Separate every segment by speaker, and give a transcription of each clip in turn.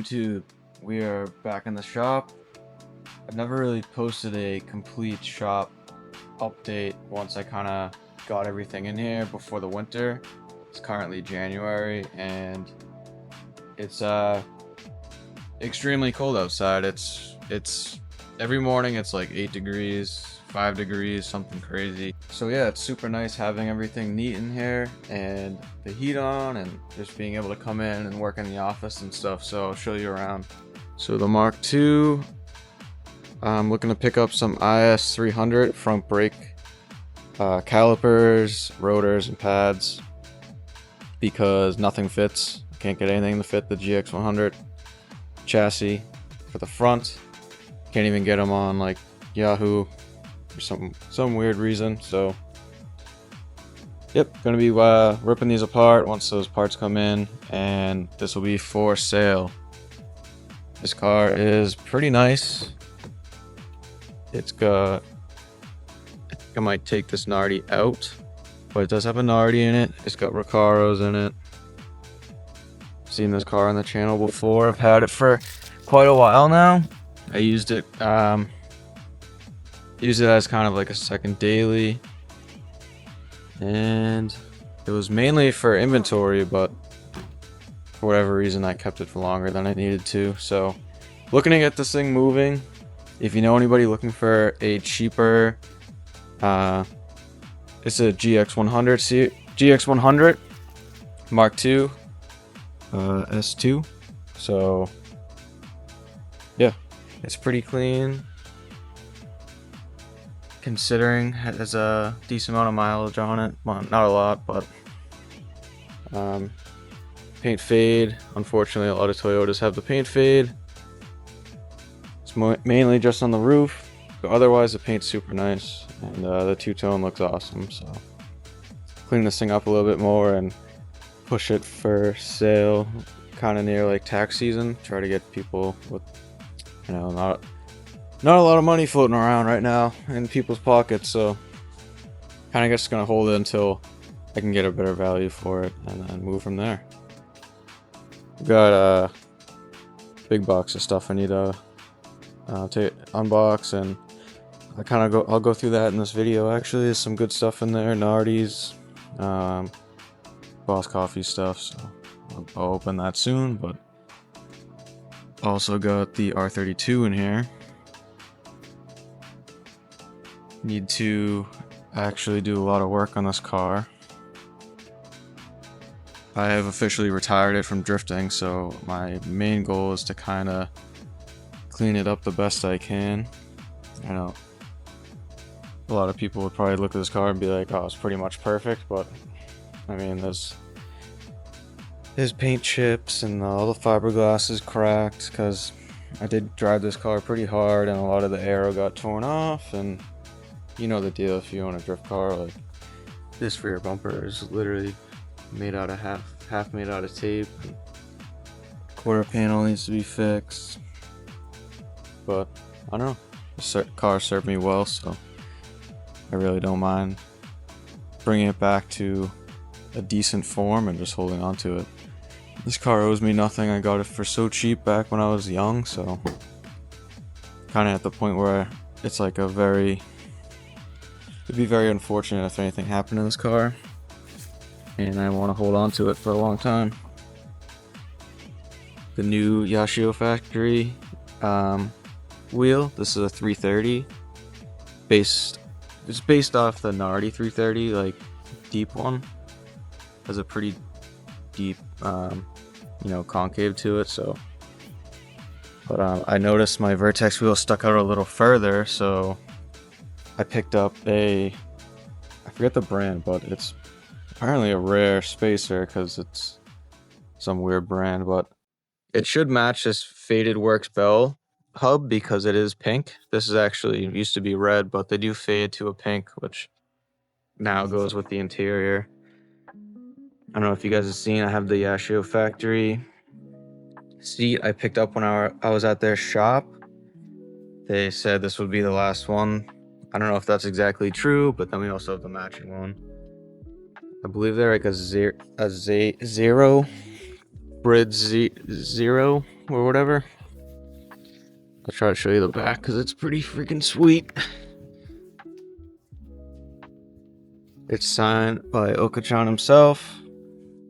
Speaker 1: YouTube? We are back in the shop. I've never really posted a complete shop update once I kind of got everything in here before the winter. It's currently January and it's extremely cold outside. It's every morning it's like 8 degrees, 5 degrees, something crazy. So yeah, it's super nice having everything neat in here and the heat on and just being able to come in and work in the office and stuff. So I'll show you around. So the Mark II, I'm looking to pick up some IS 300 front brake calipers, rotors, and pads because nothing fits. I can't get anything to fit the GX 100 chassis for the front. Can't even get them on like Yahoo for some weird reason. So yep, gonna be ripping these apart once those parts come in, and this will be for sale. This car is pretty nice. It's got, I think I might take this Nardi out, but it does have a Nardi in it. It's got Recaros in it. Seen this car on the channel before. I've had it for quite a while now. I used it as kind of like a second daily, and it was mainly for inventory, but for whatever reason I kept it for longer than I needed to. So looking to get this thing moving. If you know anybody looking for a cheaper it's a GX100 Mark II S2. So yeah, it's pretty clean considering it has a decent amount of mileage on it. Well, not a lot, but paint fade. Unfortunately, a lot of Toyotas have the paint fade. It's mainly just on the roof, but otherwise the paint's super nice, and the two-tone looks awesome. So clean this thing up a little bit more and push it for sale kind of near like tax season. Try to get people with, you know, not a lot of money floating around right now in people's pockets. So kind of just gonna hold it until I can get a better value for it and then move from there. We got a big box of stuff I need to unbox, and I'll go through that in this video. Actually, there's some good stuff in there. Nardi's, Boss Coffee stuff, so I'll open that soon. But also got the R32 in here. Need to actually do a lot of work on this car. I have officially retired it from drifting, so my main goal is to kind of clean it up the best I can. I know a lot of people would probably look at this car and be like, oh, it's pretty much perfect, but I mean, there's paint chips and all the fiberglass is cracked because I did drive this car pretty hard and a lot of the aero got torn off, and you know the deal if you own a drift car. Like, this rear bumper is literally made out of half made out of tape. Quarter panel needs to be fixed. But I don't know, the car served me well, so I really don't mind bringing it back to a decent form and just holding on to it. This car owes me nothing. I got it for so cheap back when I was young, so kind of at the point where it's like it'd be very unfortunate if anything happened to this car, and I want to hold on to it for a long time. The new Yashio factory wheel. This is a 330. It's based off the Nardi 330, like deep one. Has a pretty deep, concave to it. So, but I noticed my Vertex wheel stuck out a little further, so I picked up I forget the brand, but it's apparently a rare spacer because it's some weird brand, but it should match this Faded Works bell hub because it is pink. This is actually used to be red, but they do fade to a pink, which now goes with the interior. I don't know if you guys have seen, I have the Yashio factory seat I picked up when I was at their shop. They said this would be the last one. I don't know if that's exactly true, but then we also have the matching one. I believe they're like a zero Zero or whatever. I'll try to show you the back because it's pretty freaking sweet. It's signed by Okachan himself.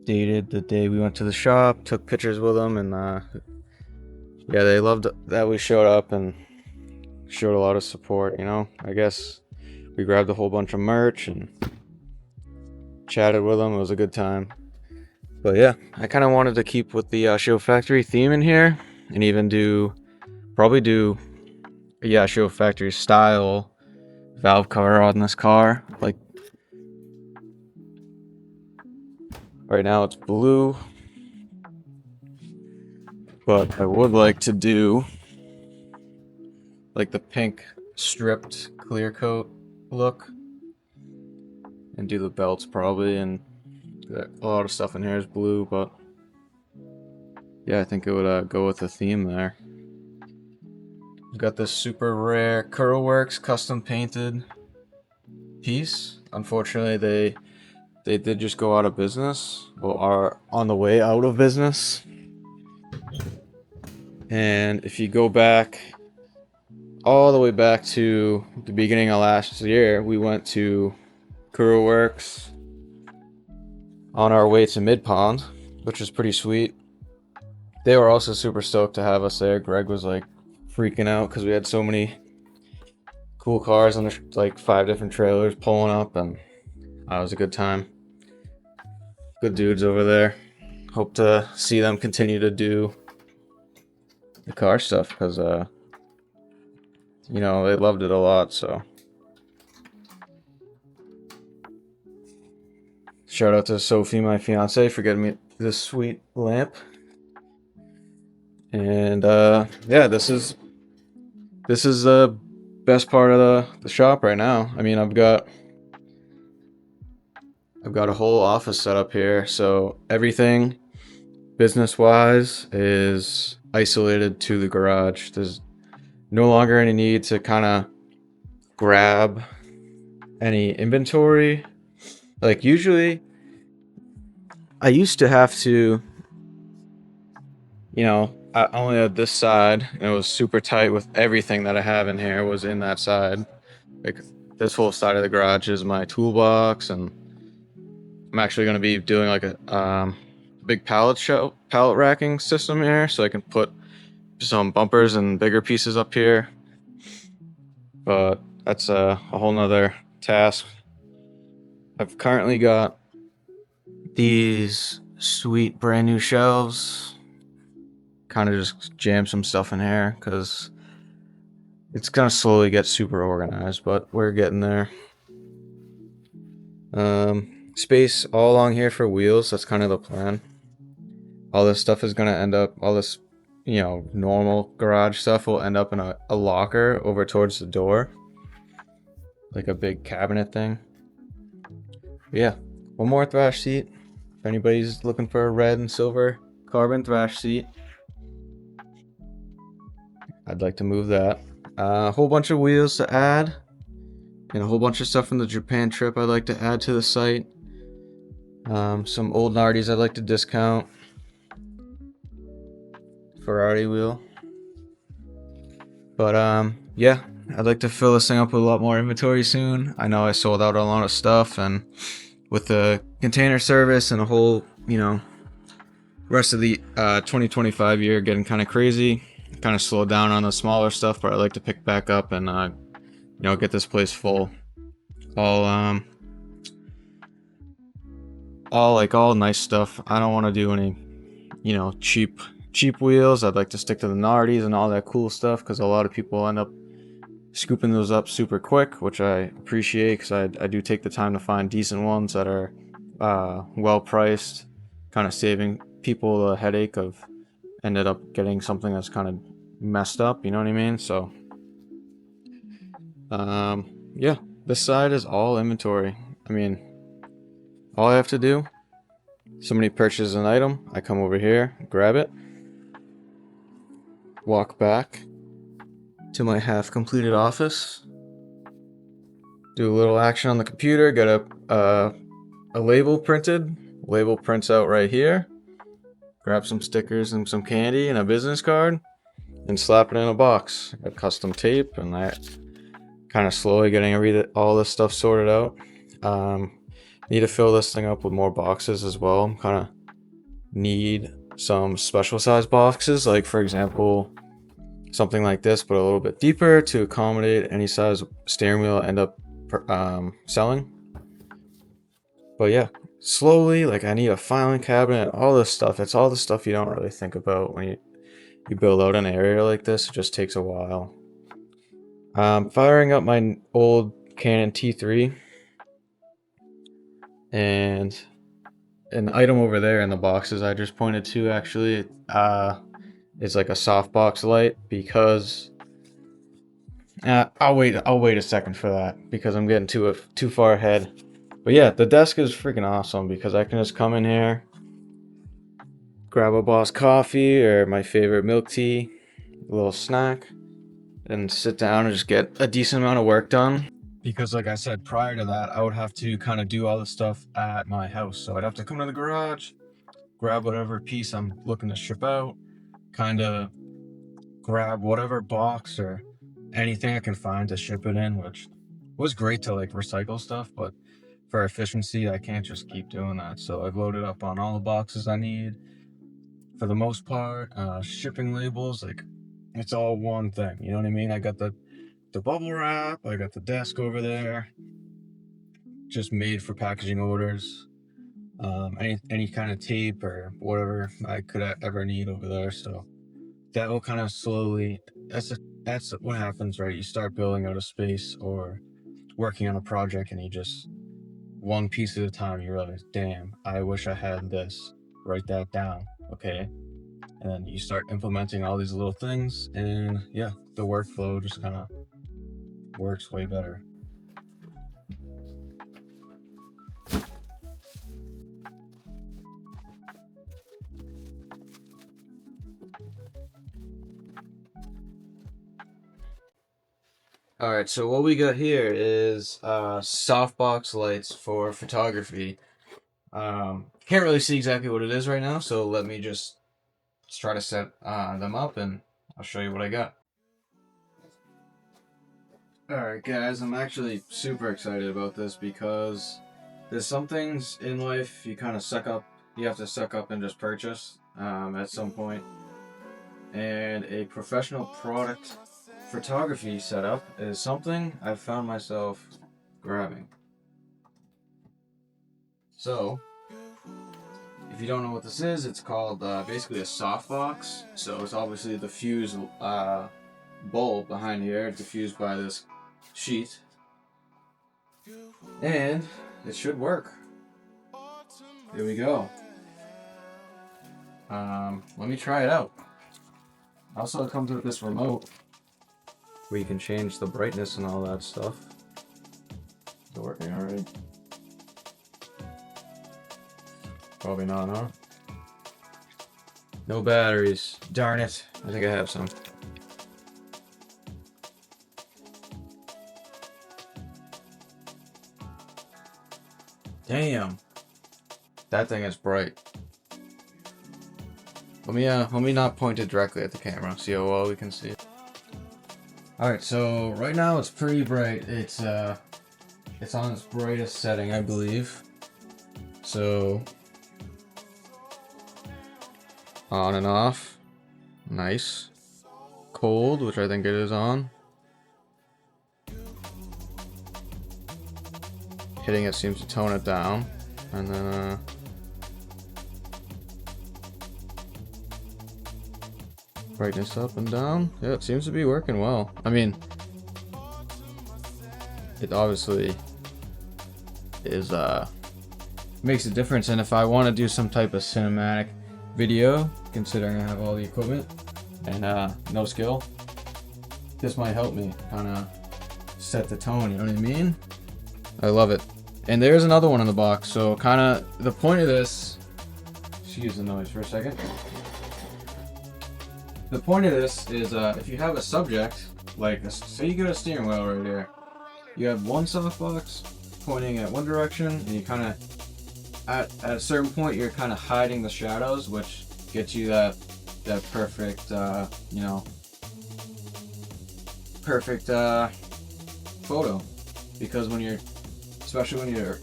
Speaker 1: Dated the day we went to the shop. Took pictures with him, and yeah, they loved that we showed up and showed a lot of support. You know, I guess we grabbed a whole bunch of merch and chatted with them. It was a good time. But yeah, I kind of wanted to keep with the Show Factory theme in here, and even probably do Show Factory style valve cover on this car. Like right now it's blue, but I would like to do like the pink stripped clear coat look and do the belts probably, and a lot of stuff in here is blue, but yeah, I think it would go with the theme there. We've got this super rare Curlworks custom painted piece. Unfortunately, they did just go out of business, or are on the way out of business. And if you go back all the way back to the beginning of last year, we went to Curlworks on our way to Mid Pond, which was pretty sweet. They were also super stoked to have us there. Greg was like freaking out because we had so many cool cars on like 5 different trailers pulling up, and it was a good time. Good dudes over there. Hope to see them continue to do the car stuff because you know, they loved it a lot. So shout out to Sophie, my fiance, for getting me this sweet lamp. And yeah, this is the best part of the shop right now. I mean, I've got a whole office set up here, so everything business wise is isolated to the garage. There's no longer any need to kind of grab any inventory. Like usually I used to have to, you know, I only had this side, and it was super tight with everything that I have in here was in that side. Like this whole side of the garage is my toolbox, and I'm actually going to be doing like a big pallet racking system here, so I can put some bumpers and bigger pieces up here. But that's a whole nother task. I've currently got these sweet brand new shelves. Kind of just jam some stuff in here because it's gonna slowly get super organized, but we're getting there. Space all along here for wheels. That's kind of the plan. All this stuff is gonna end up, all this, you know, normal garage stuff will end up in a locker over towards the door, like a big cabinet thing. But yeah, one more thrash seat. If anybody's looking for a red and silver carbon thrash seat, I'd like to move that. A whole bunch of wheels to add, and a whole bunch of stuff from the Japan trip I'd like to add to the site. Some old Nardis I'd like to discount. Ferrari wheel. But yeah, I'd like to fill this thing up with a lot more inventory soon. I know I sold out a lot of stuff, and with the container service and the whole, you know, rest of the 2025 year getting kind of crazy, kind of slowed down on the smaller stuff, but I'd like to pick back up and you know, get this place full. All nice stuff. I don't want to do any, you know, cheap wheels. I'd like to stick to the Nardis and all that cool stuff, because a lot of people end up scooping those up super quick, which I appreciate, because I do take the time to find decent ones that are well priced, kind of saving people the headache of ended up getting something that's kind of messed up, you know what I mean? So yeah, this side is all inventory. I mean, all I have to do, somebody purchases an item, I come over here, grab it, walk back to my half completed office, do a little action on the computer, get a label printed. Label prints out right here. grab some stickers and some candy and a business card, and slap it in a box. I got custom tape, and I kind of slowly getting all this stuff sorted out. Need to fill this thing up with more boxes as well. Kind of need some special size boxes, like for example something like this, but a little bit deeper to accommodate any size steering wheel I end up selling. But yeah, slowly, like I need a filing cabinet, all this stuff. It's all the stuff you don't really think about when you build out an area like this. It just takes a while. Firing up my old Canon T3, and an item over there in the boxes I just pointed to actually is like a softbox light, because I'll wait a second for that because I'm getting too far ahead. But yeah, the desk is freaking awesome because I can just come in here, grab a Boss coffee or my favorite milk tea, a little snack, and sit down and just get a decent amount of work done. Because like I said, prior to that, I would have to kind of do all the stuff at my house. So I'd have to come to the garage, grab whatever piece I'm looking to ship out, kind of grab whatever box or anything I can find to ship it in, which was great to like recycle stuff, but for efficiency, I can't just keep doing that. So I've loaded up on all the boxes I need for the most part. Shipping labels, like it's all one thing, you know what I mean? I got the bubble wrap, I got the desk over there, just made for packaging orders. Any kind of tape or whatever I could ever need over there. So that will kind of slowly, that's what happens, right? You start building out a space or working on a project, and you just, one piece at a time, you realize, damn, I wish I had this. Write that down, okay? And then you start implementing all these little things, and yeah, the workflow just kind of works way better. Alright, so what we got here is softbox lights for photography. Can't really see exactly what it is right now, so let me just try to set them up and I'll show you what I got. Alright guys, I'm actually super excited about this because there's some things in life you kind of you have to suck up and just purchase at some point. And a professional product photography setup is something I've found myself grabbing. So, if you don't know what this is, it's called basically a softbox. So it's obviously the fuse bulb behind here, diffused by this sheet, and it should work. Here we go. Let me try it out. Also, it comes with this remote where you can change the brightness and all that stuff. Is it working already? Probably not, huh? No batteries. Darn it. I think I have some. Damn. That thing is bright. Let me not point it directly at the camera. See how well we can see it. Alright, so right now it's pretty bright. It's on its brightest setting, I believe. So on and off. Nice. Cold, which I think it is on. Hitting it seems to tone it down. And then brightness up and down. Yeah, it seems to be working well. I mean, it obviously is makes a difference, and if I want to do some type of cinematic video, considering I have all the equipment and no skill, this might help me kind of set the tone, you know what I mean? I love it. And there's another one in the box, so kind of the point of this, excuse the noise for a second. The point of this is if you have a subject, like say you get a steering wheel right here, you have one softbox pointing at one direction, and you kind of, at a certain point, you're kind of hiding the shadows, which Get you that perfect, you know, perfect photo. Because when you're, especially when you're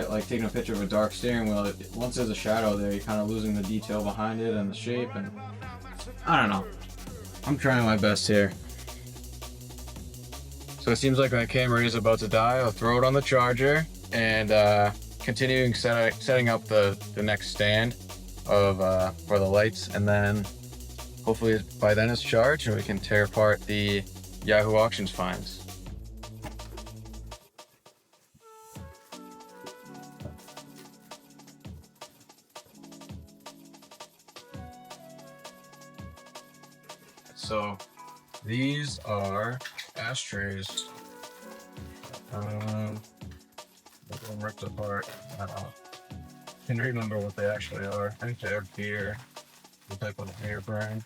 Speaker 1: like taking a picture of a dark steering wheel, once there's a shadow there, you're kind of losing the detail behind it and the shape, and I don't know. I'm trying my best here. So it seems like my camera is about to die. I'll throw it on the charger and continuing setting up the next stand of for the lights, and then hopefully by then it's charged and we can tear apart the Yahoo Auctions finds. So these are ashtrays. They're ripped apart. I don't know. Can't remember what they actually are. I think they're beer. The type of beer brand.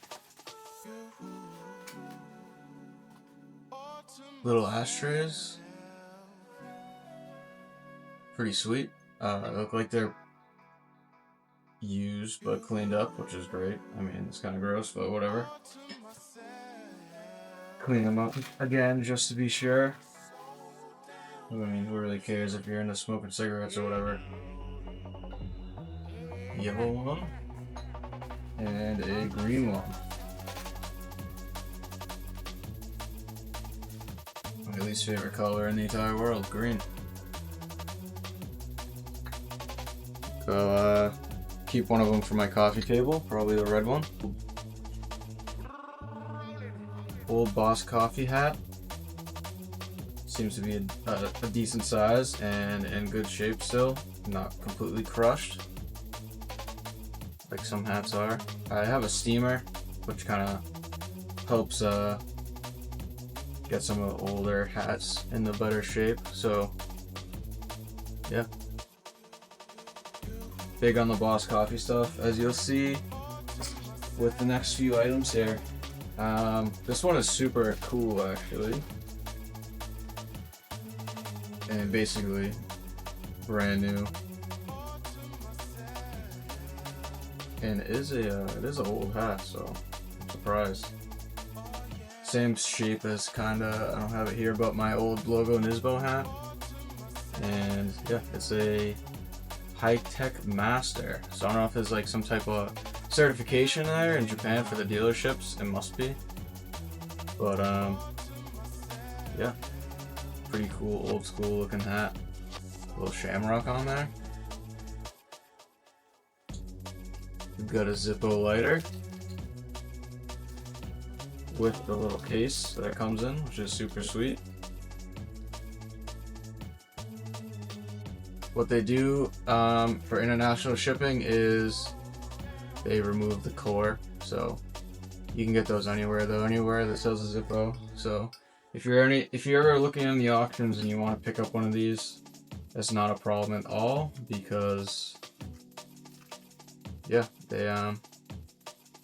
Speaker 1: Little ashtrays. Pretty sweet. They look like they're used but cleaned up, which is great. I mean, it's kind of gross, but whatever. Clean them up again just to be sure. I mean, who really cares if you're into smoking cigarettes or whatever. Yellow one and a green one. My least favorite color in the entire world, green. So keep one of them for my coffee table, probably the red one. Old Boss coffee hat. Seems to be a decent size and in good shape still, not completely crushed like some hats are. I have a steamer, which kind of helps get some of the older hats in the better shape. So yeah, big on the Boss coffee stuff, as you'll see with the next few items here. This one is super cool actually, and basically brand new, and it is an old hat, so I'm surprised. Same shape as kinda, I don't have it here, but my old Logo Nisbo hat, and yeah, it's a high-tech master. So I don't know if there's like some type of certification there in Japan for the dealerships. It must be, but yeah, pretty cool, old school looking hat. A little shamrock on there. We've got a Zippo lighter with the little case that it comes in, which is super sweet. What they do for international shipping is they remove the core, so you can get those anywhere though, anywhere that sells a Zippo. So if you're ever looking in the auctions and you want to pick up one of these, that's not a problem at all, because yeah,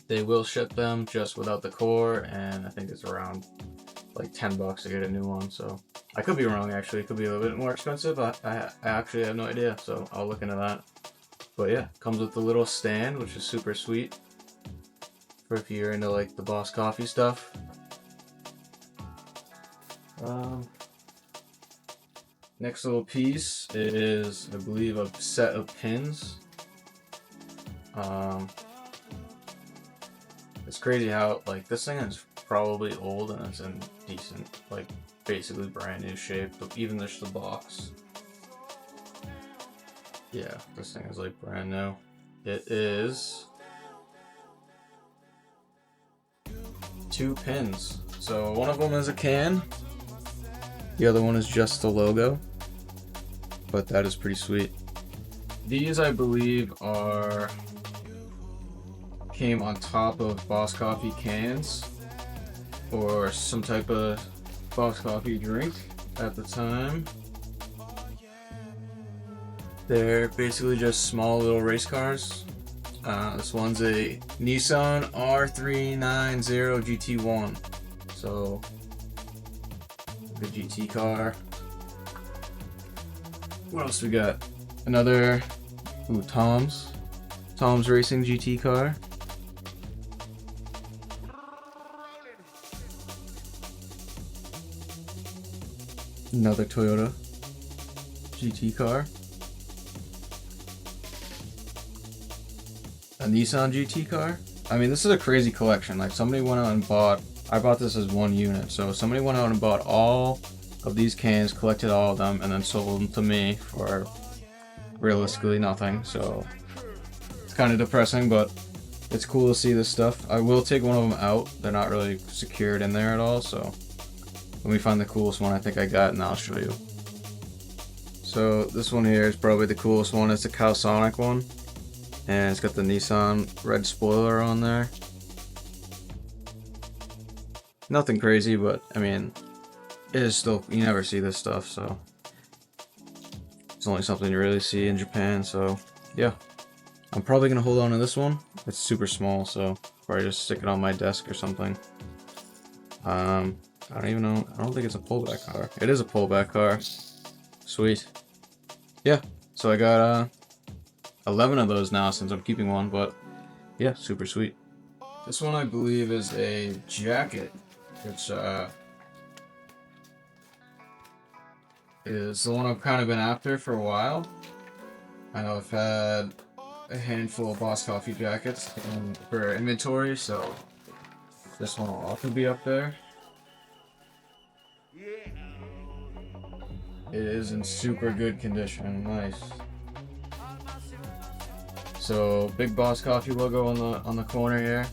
Speaker 1: they will ship them just without the core, and I think it's around like $10 to get a new one. So I could be wrong, actually. It could be a little bit more expensive. I actually have no idea, so I'll look into that. But yeah, comes with the little stand, which is super sweet for if you're into like the Boss coffee stuff. Next little piece is, I believe, a set of pins. It's crazy how like this thing is probably old and it's in decent, like basically brand new shape, but even just the box. Yeah, this thing is like brand new. It is 2 pins. So one of them is a can, the other one is just the logo, but that is pretty sweet. These, I believe, came on top of Boss Coffee cans or some type of Boss Coffee drink at the time. They're basically just small little race cars. This one's a Nissan R390 GT1, so the GT car. What else we got? Another Tom's Racing GT car. Another Toyota GT car. A Nissan GT car. I mean, this is a crazy collection. Like, somebody went out and bought, I bought this as one unit, so somebody went out and bought all of these cans, collected all of them, and then sold them to me for realistically nothing. So it's kind of depressing, but it's cool to see this stuff. I will take one of them out. They're not really secured in there at all, so let me find the coolest one I think I got and I'll show you. So this one here is probably the coolest one. It's a Calsonic one, and it's got the Nissan red spoiler on there. Nothing crazy, but I mean, it is still, you never see this stuff, so it's only something you really see in Japan. So yeah, I'm probably gonna hold on to this one. It's super small, so probably just stick it on my desk or something. I don't even know. I don't think it's a pullback car. It is a pullback car. Sweet. Yeah, so I got 11 of those now since I'm keeping one, but yeah, super sweet. This one I believe is a jacket. It's is the one I've kind of been after for a while. I know I've had a handful of Boss Coffee jackets for inventory, so this one will often be up there. It is in super good condition. Nice. So big Boss Coffee logo on the corner here,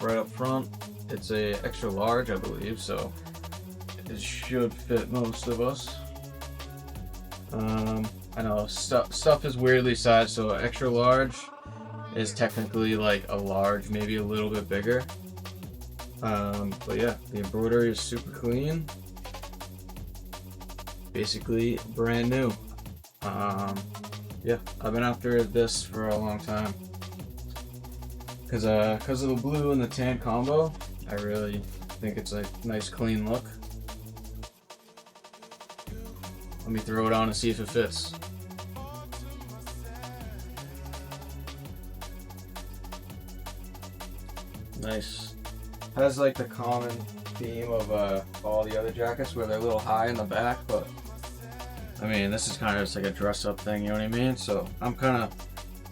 Speaker 1: right up front. It's a extra large, I believe, so it should fit most of us. I know stuff is weirdly sized, so extra large is technically like a large, maybe a little bit bigger. But yeah, the embroidery is super clean. Basically brand new. Yeah, I've been after this for a long time. Cause of the blue and the tan combo, I really think it's a nice clean look. Let me throw it on and see if it fits. Nice. Has like the common theme of all the other jackets where they're a little high in the back, but I mean, this is kind of just like a dress up thing, you know what I mean? So I'm kind of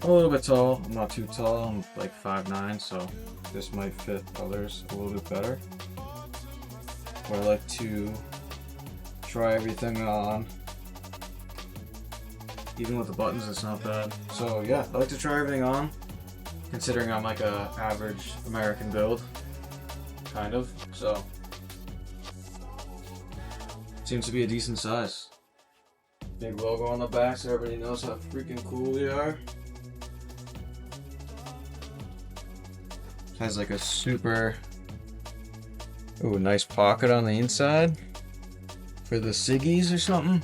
Speaker 1: a little bit tall. I'm not too tall. I'm like 5'9", so this might fit others a little bit better. But I like to try everything on. Even with the buttons, it's not bad. So yeah, I like to try everything on, considering I'm like a average American build, kind of. So seems to be a decent size. Big logo on the back so everybody knows how freaking cool we are. Has like a super, ooh, nice pocket on the inside for the ciggies or something.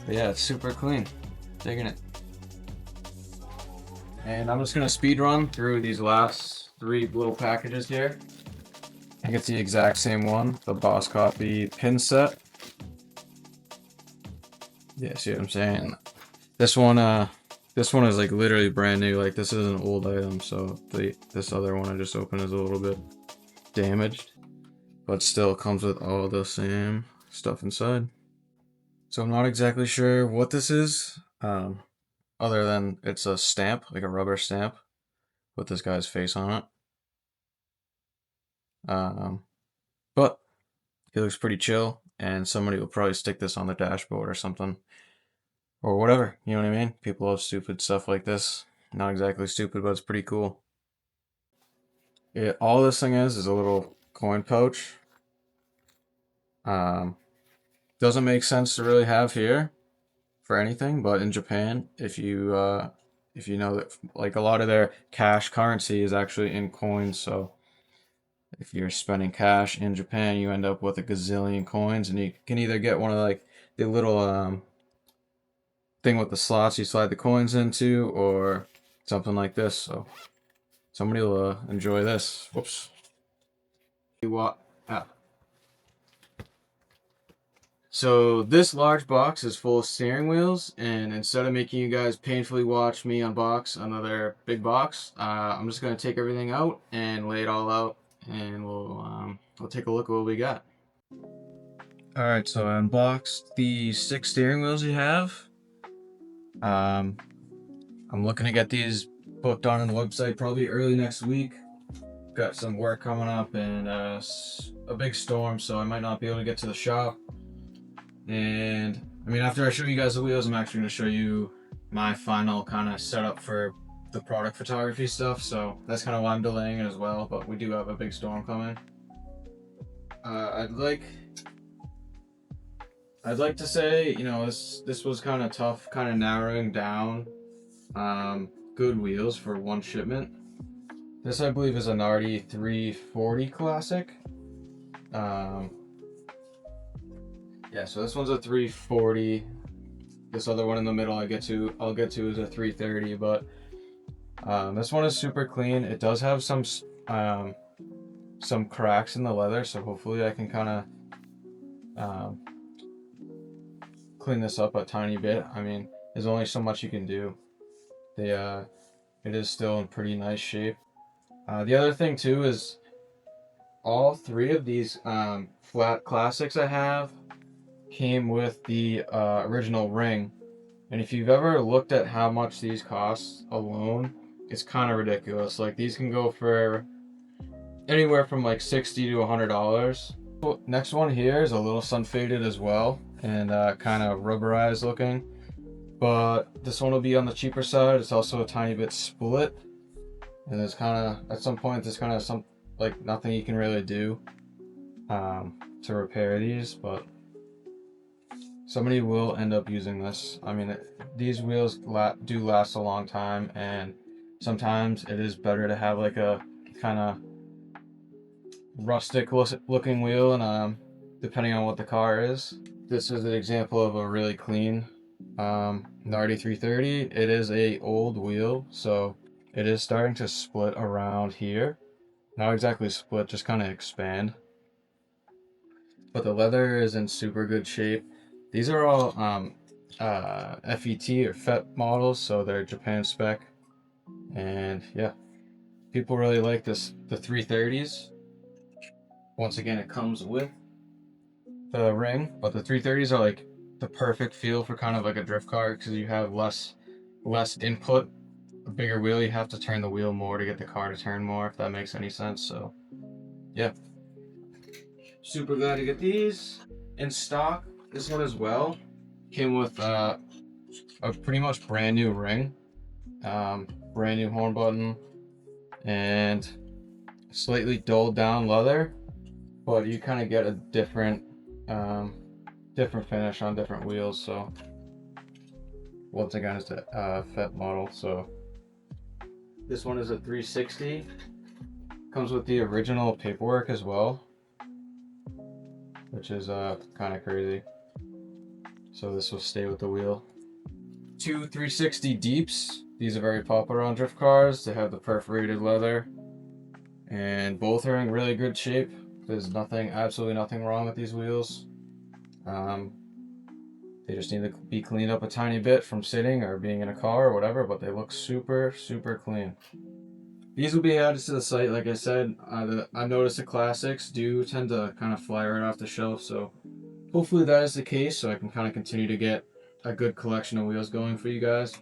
Speaker 1: But yeah, it's super clean. Digging it. And I'm just gonna speed run through these last 3 little packages here. I think it's the exact same one, the Boss Coffee pin set. Yeah, see what I'm saying? This one is like literally brand new. Like, this is an old item, so this other one I just opened is a little bit damaged, but still comes with all the same stuff inside. So I'm not exactly sure what this is, other than it's a stamp, like a rubber stamp with this guy's face on it. But it looks pretty chill, and somebody will probably stick this on the dashboard or something. Or whatever, you know what I mean? People love stupid stuff like this. Not exactly stupid, but it's pretty cool. All this thing is a little coin pouch. Doesn't make sense to really have here for anything, but in Japan, if you know that like a lot of their cash currency is actually in coins, so if you're spending cash in Japan, you end up with a gazillion coins, and you can either get one of like the little thing with the slots you slide the coins into, or something like this. So somebody will enjoy this. Whoops. So this large box is full of steering wheels, and instead of making you guys painfully watch me unbox another big box, I'm just gonna take everything out and lay it all out, and we'll take a look at what we got. Alright, so I unboxed the 6 steering wheels you have. I'm looking to get these booked on the website probably early next week. Got some work coming up and a big storm, so I might not be able to get to the shop. And I mean, after I show you guys the wheels, I'm actually going to show you my final kind of setup for the product photography stuff. So that's kind of why I'm delaying it as well. But we do have a big storm coming. I'd like to say, you know, this was kind of tough, kind of narrowing down good wheels for one shipment. This I believe is a Nardi 340 Classic. Yeah, so this one's a 340. This other one in the middle I'll get to is a 330, but this one is super clean. It does have some cracks in the leather, so hopefully I can kind of clean this up a tiny bit. I mean, there's only so much you can do. It is still in pretty nice shape. The other thing too is all 3 of these flat classics I have came with the original ring, and if you've ever looked at how much these cost alone, it's kind of ridiculous. Like, these can go for anywhere from like $60 to $100. Next one here is a little sun faded as well, and kind of rubberized looking, but this one will be on the cheaper side. It's also a tiny bit split, and there's kind of, at some point, there's kind of some, like, nothing you can really do to repair these, but somebody will end up using this. I mean, these wheels do last a long time, and sometimes it is better to have like a kind of rustic looking wheel, and depending on what the car is. This is an example of a really clean Nardi 330. It is a old wheel, so it is starting to split around here. Not exactly split, just kind of expand. But the leather is in super good shape. These are all FET or FET models, so they're Japan spec. And yeah, people really like the 330s. Once again, it comes with the ring, but the 330s are like the perfect feel for kind of like a drift car, because you have less input. A bigger wheel, you have to turn the wheel more to get the car to turn more, if that makes any sense. So yeah, super glad to get these in stock. This one as well came with a pretty much brand new ring, brand new horn button, and slightly dulled down leather, but you kind of get a different finish on different wheels. So once again, it's a FET model. So this one is a 360. Comes with the original paperwork as well, which is kind of crazy. So this will stay with the wheel. 2 360 Deeps. These are very popular on drift cars. They have the perforated leather, and both are in really good shape. There's absolutely nothing wrong with these wheels. They just need to be cleaned up a tiny bit from sitting or being in a car or whatever, but they look super, super clean. These will be added to the site. Like I said, I've noticed the classics do tend to kind of fly right off the shelf, so hopefully that is the case, so I can kind of continue to get a good collection of wheels going for you guys.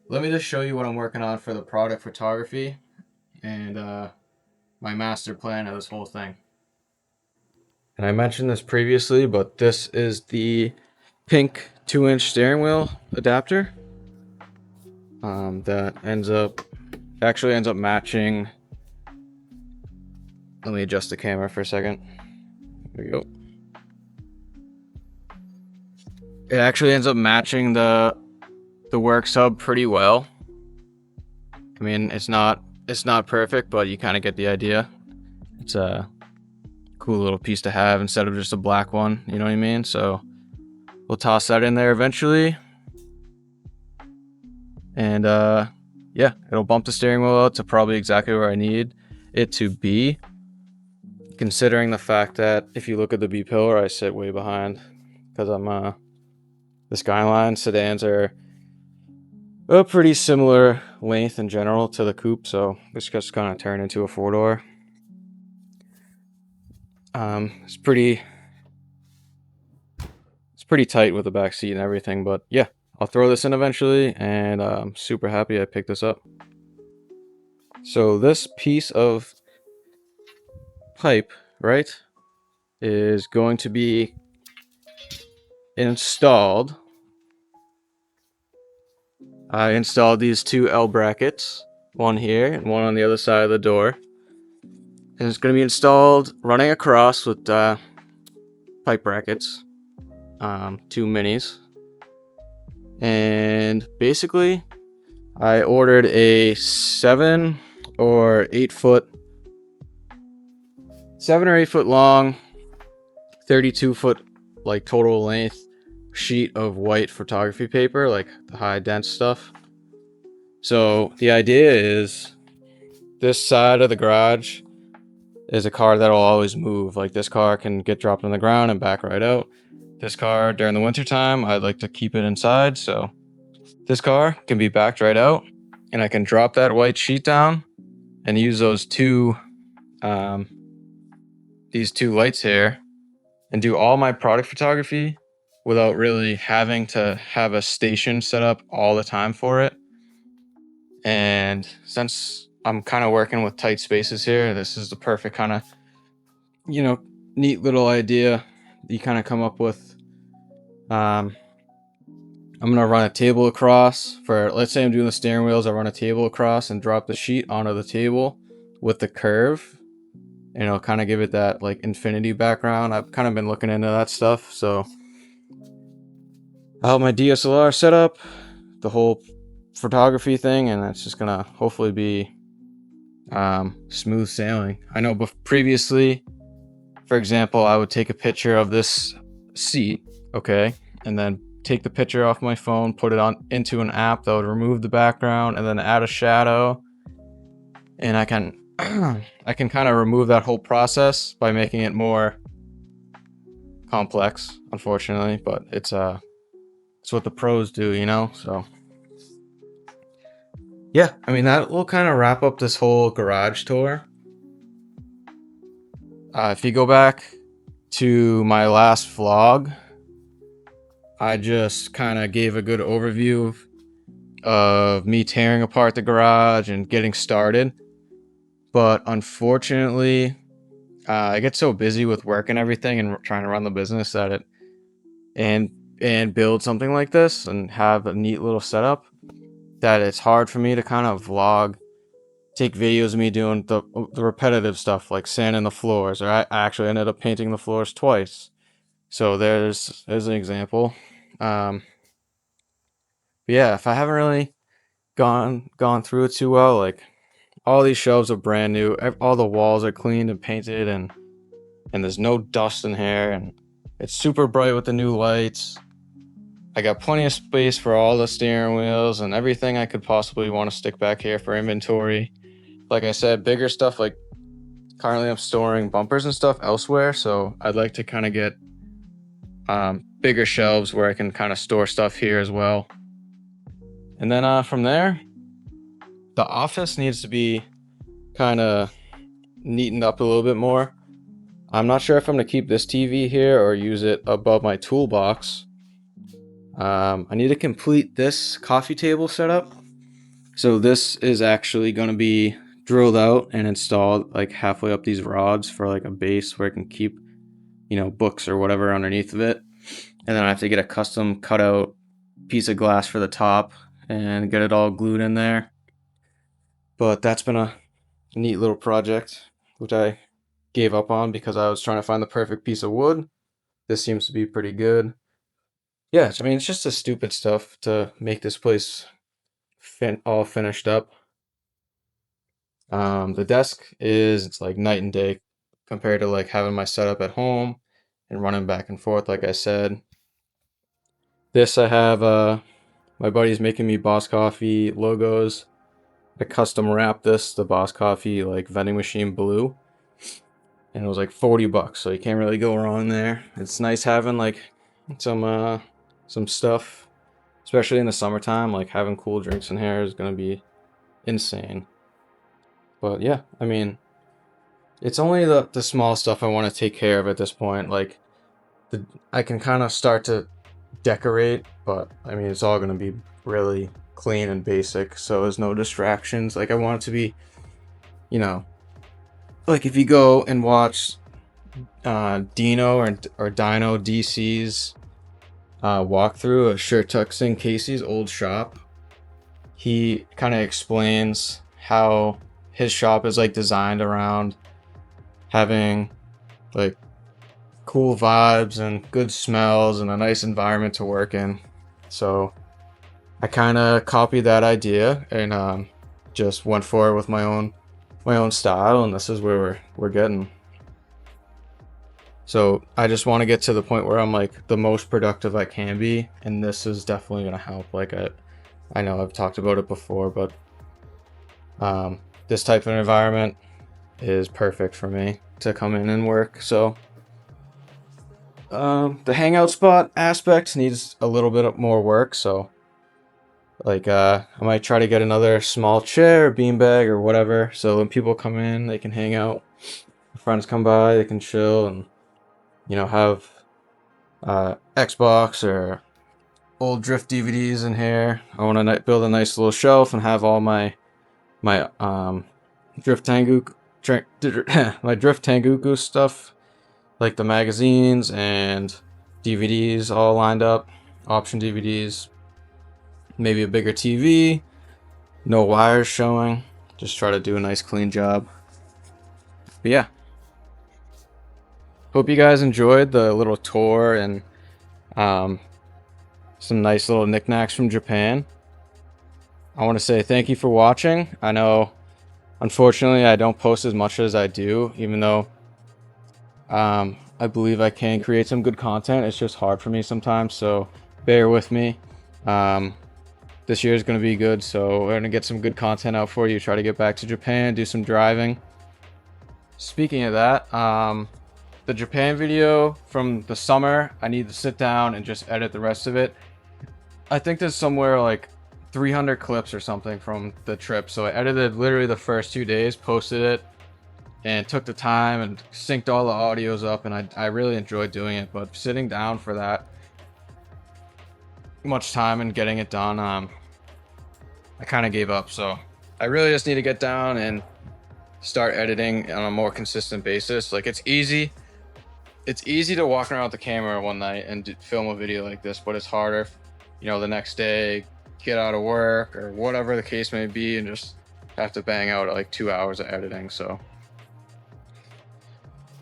Speaker 1: Let me just show you what I'm working on for the product photography and my master plan of this whole thing. And I mentioned this previously, but this is the pink 2-inch steering wheel adapter that actually ends up matching. Let me adjust the camera for a second. There we go. It actually ends up matching the work sub pretty well. I mean, it's not perfect, but you kind of get the idea. It's a cool little piece to have instead of just a black one, you know what I mean? So we'll toss that in there eventually. And yeah, it'll bump the steering wheel out to probably exactly where I need it to be, considering the fact that if you look at the B-pillar, I sit way behind, because I'm the Skyline sedans are a pretty similar length in general to the coupe, so this just kind of turned into a 4-door. It's pretty It's pretty tight with the back seat and everything, but yeah, I'll throw this in eventually, and I'm super happy I picked this up. So this piece of pipe, right, is going to be installed. I installed these two L brackets, one here and one on the other side of the door. And it's going to be installed running across with pipe brackets, two minis. And basically, I ordered a 7 or 8 foot long, 32 foot like total length sheet of white photography paper, like the high dense stuff. So the idea is this side of the garage is a car that'll always move. Like this car can get dropped on the ground and back right out. This car during the winter time, I'd like to keep it inside, so this car can be backed right out, and I can drop that white sheet down and use those these two lights here and do all my product photography without really having to have a station set up all the time for it. And since I'm kind of working with tight spaces here, this is the perfect kind of, neat little idea you kind of come up with. I'm gonna run a table across for, let's say I'm doing the steering wheels, I run a table across and drop the sheet onto the table with the curve, and it'll kind of give it that like infinity background. I've kind of been looking into that stuff, so I have my DSLR set up, the whole photography thing, and that's just gonna hopefully be smooth sailing. I know previously, for example, I would take a picture of this seat, okay, and then take the picture off my phone, put it on into an app that would remove the background and then add a shadow, and I can I can kind of remove that whole process by making it more complex, unfortunately, but it's what the pros do, so yeah, I mean, that will kind of wrap up this whole garage tour. If you go back to my last vlog, I just kind of gave a good overview of me tearing apart the garage and getting started. But unfortunately, I get so busy with work and everything and trying to run the business and build something like this and have a neat little setup that it's hard for me to kind of vlog, take videos of me doing the repetitive stuff like sanding the floors, or I actually ended up painting the floors twice. So there's an example. But yeah, if I haven't really gone through it too well, like all these shelves are brand new, all the walls are cleaned and painted, and there's no dust in here, and it's super bright with the new lights. I got plenty of space for all the steering wheels and everything I could possibly want to stick back here for inventory. Like I said, bigger stuff, like currently I'm storing bumpers and stuff elsewhere, so I'd like to kind of get bigger shelves where I can kind of store stuff here as well. And then from there, the office needs to be kind of neatened up a little bit more. I'm not sure if I'm going to keep this TV here or use it above my toolbox. I need to complete this coffee table setup. So this is actually going to be drilled out and installed like halfway up these rods for like a base where I can keep, books or whatever underneath of it. And then I have to get a custom cutout piece of glass for the top and get it all glued in there. But that's been a neat little project, which I gave up on because I was trying to find the perfect piece of wood. This seems to be pretty good. Yeah, I mean, it's just the stupid stuff to make this place all finished up. The desk it's like night and day compared to like having my setup at home and running back and forth, like I said. This I have, my buddy's making me Boss Coffee logos. I custom wrapped the Boss Coffee like vending machine blue. And it was like $40, so you can't really go wrong there. It's nice having like some stuff, especially in the summertime. Like having cool drinks in here is gonna be insane. But yeah, I mean, it's only the small stuff I want to take care of at this point. Like I can kind of start to decorate, but I mean, it's all going to be really clean and basic, so there's no distractions. Like, I want it to be, you know, like if you go and watch Dino or Dino DC's walkthrough of Shirt Tucks in Casey's old shop, he kind of explains how his shop is like designed around having like cool vibes and good smells and a nice environment to work in. So I kind of copied that idea and just went for it with my own style, and this is where we're getting. So I just want to get to the point where I'm like the most productive I can be, and this is definitely gonna help. Like I know I've talked about it before, but this type of environment is perfect for me to come in and work. So the hangout spot aspect needs a little bit more work, so like I might try to get another small chair, beanbag, or whatever, so when people come in they can hang out. Friends come by, they can chill and, you know, have Xbox or old Drift DVDs in here. I want to build a nice little shelf and have all my Drift Tengoku my Drift Tengoku stuff, like the magazines and DVDs all lined up, option DVDs, maybe a bigger TV, no wires showing, just try to do a nice clean job. But yeah, hope you guys enjoyed the little tour and some nice little knickknacks from Japan. I want to say thank you for watching. I know, unfortunately, I don't post as much as I do, even though I believe I can create some good content. It's just hard for me sometimes, so bear with me. This year is going to be good, so we're going to get some good content out for you. Try to get back to Japan, do some driving. Speaking of that, the Japan video from the summer, I need to sit down and just edit the rest of it. I think there's somewhere like 300 clips or something from the trip, so I edited literally the first 2 days, posted it, and took the time and synced all the audios up, and I really enjoyed doing it. But sitting down for that much time and getting it done, I kind of gave up. So I really just need to get down and start editing on a more consistent basis. Like, it's easy to walk around with the camera one night and film a video like this, but it's harder, you know, the next day, get out of work or whatever the case may be, and just have to bang out like 2 hours of editing. So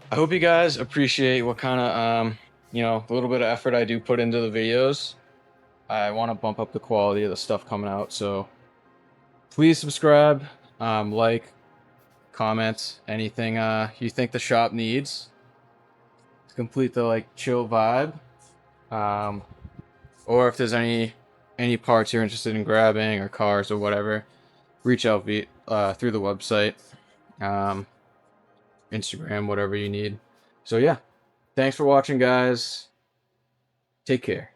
Speaker 1: I hope you guys appreciate what kind of you know, a little bit of effort I do put into the videos. I want to bump up the quality of the stuff coming out, so please subscribe, like, comment, anything you think the shop needs to complete the like chill vibe, or if there's any parts you're interested in grabbing or cars or whatever, reach out through the website, Instagram, whatever you need. So yeah, thanks for watching, guys. Take care.